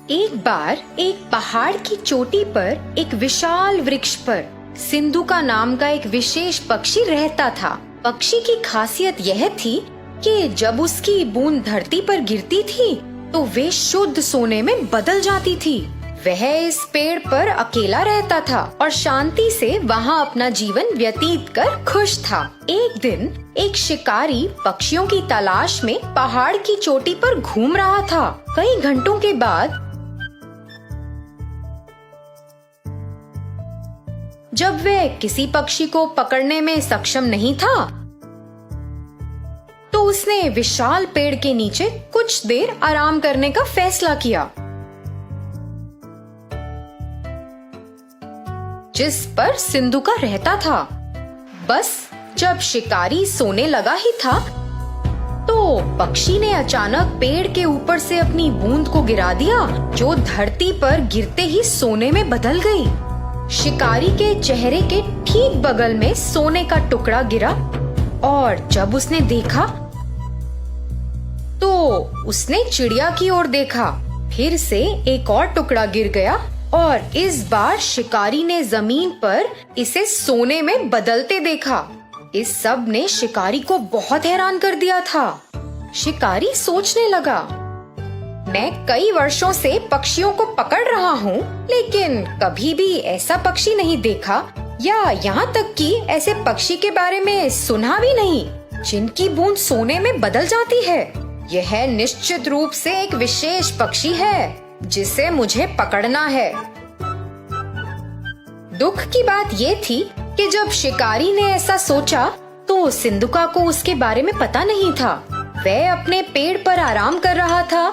एक बार एक पहाड़ की चोटी पर एक विशाल वृक्ष पर सिंधु का नाम का एक विशेष पक्षी रहता था। पक्षी की खासियत यह थी कि जब उसकी बूंद धरती पर गिरती थी तो वे शुद्ध सोने में बदल जाती थी। वह इस पेड़ पर अकेला रहता था और शांति से वहाँ अपना जीवन व्यतीत कर खुश था। एक दिन एक शिकारी पक्षियों की तलाश में पहाड़ की चोटी पर घूम रहा था। कई घंटों के बाद जब वह किसी पक्षी को पकड़ने में सक्षम नहीं था तो उसने विशाल पेड़ के नीचे कुछ देर आराम करने का फैसला किया, जिस पर सिंधु का रहता था। बस जब शिकारी सोने लगा ही था तो पक्षी ने अचानक पेड़ के ऊपर से अपनी बूंद को गिरा दिया, जो धरती पर गिरते ही सोने में बदल गई। शिकारी के चेहरे के ठीक बगल में सोने का टुकड़ा गिरा और जब उसने देखा तो उसने चिड़िया की ओर देखा। फिर से एक और टुकड़ा गिर गया और इस बार शिकारी ने जमीन पर इसे सोने में बदलते देखा। इस सब ने शिकारी को बहुत हैरान कर दिया था। शिकारी सोचने लगा, मैं कई वर्षों से पक्षियों को पकड़ रहा हूँ, लेकिन कभी भी ऐसा पक्षी नहीं देखा या यहाँ तक कि ऐसे पक्षी के बारे में सुना भी नहीं जिनकी बूंद सोने में बदल जाती है। यह निश्चित रूप से एक विशेष पक्षी है जिसे मुझे पकड़ना है। दुख की बात ये थी कि जब शिकारी ने ऐसा सोचा तो सिंधुका को उसके बारे में पता नहीं था। वह अपने पेड़ पर आराम कर रहा था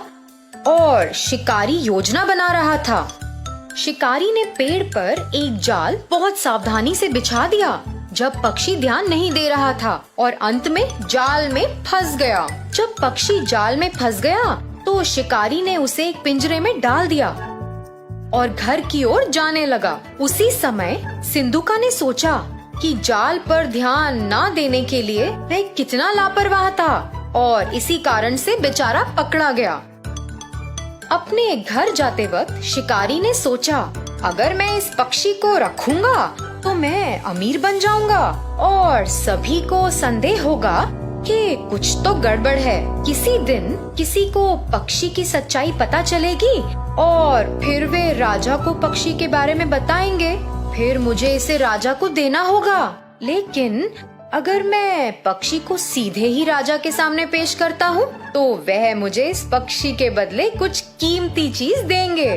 और शिकारी योजना बना रहा था। शिकारी ने पेड़ पर एक जाल बहुत सावधानी से बिछा दिया जब पक्षी ध्यान नहीं दे रहा था और अंत में जाल में फंस गया। जब पक्षी जाल में फंस गया तो शिकारी ने उसे एक पिंजरे में डाल दिया और घर की ओर जाने लगा। उसी समय सिंधुका ने सोचा कि जाल पर ध्यान ना देने के लिए वह कितना लापरवाह था और इसी कारण से बेचारा पकड़ा गया। अपने घर जाते वक्त शिकारी ने सोचा, अगर मैं इस पक्षी को रखूंगा तो मैं अमीर बन जाऊंगा और सभी को संदेह होगा कि कुछ तो गड़बड़ है। किसी दिन किसी को पक्षी की सच्चाई पता चलेगी और फिर वे राजा को पक्षी के बारे में बताएंगे। फिर मुझे इसे राजा को देना होगा। लेकिन अगर मैं पक्षी को सीधे ही राजा के सामने पेश करता हूँ तो वह मुझे इस पक्षी के बदले कुछ कीमती चीज देंगे।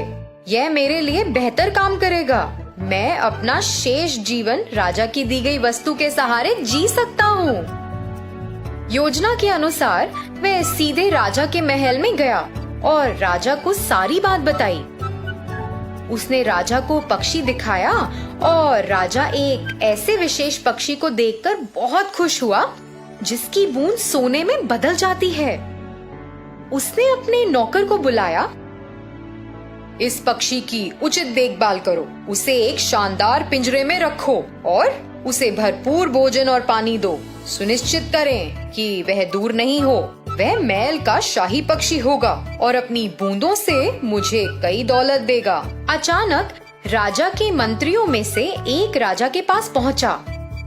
यह मेरे लिए बेहतर काम करेगा। मैं अपना शेष जीवन राजा की दी गई वस्तु के सहारे जी सकता हूँ। योजना के अनुसार वह सीधे राजा के महल में गया और राजा को सारी बात बताई। उसने राजा को पक्षी दिखाया और राजा एक ऐसे विशेष पक्षी को देखकर बहुत खुश हुआ जिसकी बूंद सोने में बदल जाती है। उसने अपने नौकर को बुलाया, इस पक्षी की उचित देखभाल करो, उसे एक शानदार पिंजरे में रखो और उसे भरपूर भोजन और पानी दो। सुनिश्चित करें कि वह दूर नहीं हो। वह महल का शाही पक्षी होगा और अपनी बूंदों से मुझे कई दौलत देगा। अचानक राजा के मंत्रियों में से एक राजा के पास पहुंचा।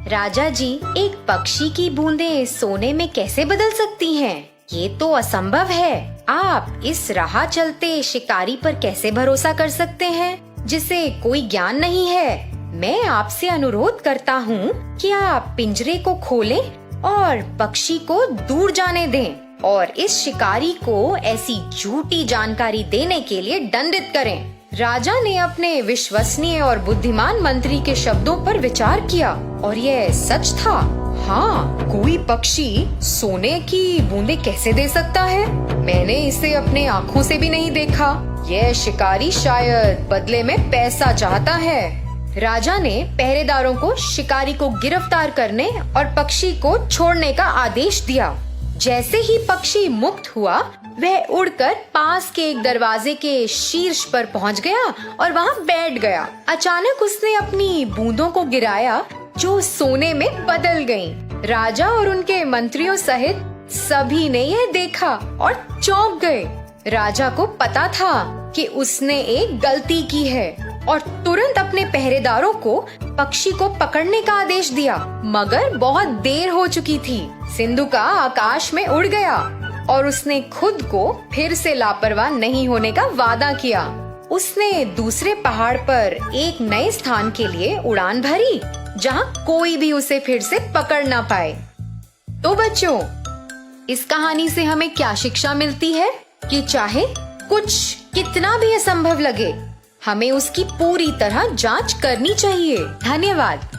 राजा जी, एक पक्षी की बूंदें सोने में कैसे बदल सकती हैं? ये तो असंभव है। आप इस राह चलते शिकारी पर कैसे भरोसा कर सकते हैं जिसे कोई ज्ञान नहीं है? मैं आपसे अनुरोध करता हूँ कि आप पिंजरे को खोलें और पक्षी को दूर जाने दें और इस शिकारी को ऐसी झूठी जानकारी देने के लिए दंडित करें। राजा ने अपने विश्वसनीय और बुद्धिमान मंत्री के शब्दों पर विचार किया और यह सच था। हाँ, कोई पक्षी सोने की बूंदें कैसे दे सकता है? मैंने इसे अपने आँखों से भी नहीं देखा। यह शिकारी शायद बदले में पैसा चाहता है। राजा ने पहरेदारों को शिकारी को गिरफ्तार करने और पक्षी को छोड़ने का आदेश दिया। जैसे ही पक्षी मुक्त हुआ, वह उड़कर पास के एक दरवाजे के शीर्ष पर पहुंच गया और वहां बैठ गया। अचानक उसने अपनी बूंदों को गिराया जो सोने में बदल गईं। राजा और उनके मंत्रियों सहित सभी ने यह देखा और चौंक गए। राजा को पता था कि उसने एक गलती की है और तुरंत अपने पहरेदारों को पक्षी को पकड़ने का आदेश दिया। मगर बहुत देर हो चुकी थी। सिंधुका आकाश में उड़ गया और उसने खुद को फिर से लापरवाह नहीं होने का वादा किया। उसने दूसरे पहाड़ पर एक नए स्थान के लिए उड़ान भरी, जहाँ कोई भी उसे फिर से पकड़ ना पाए। तो बच्चों, इस कहानी से हमें क्या शिक्षा मिलती है कि चाहे कुछ कितना भी असंभव लगे, हमें उसकी पूरी तरह जांच करनी चाहिए। धन्यवाद।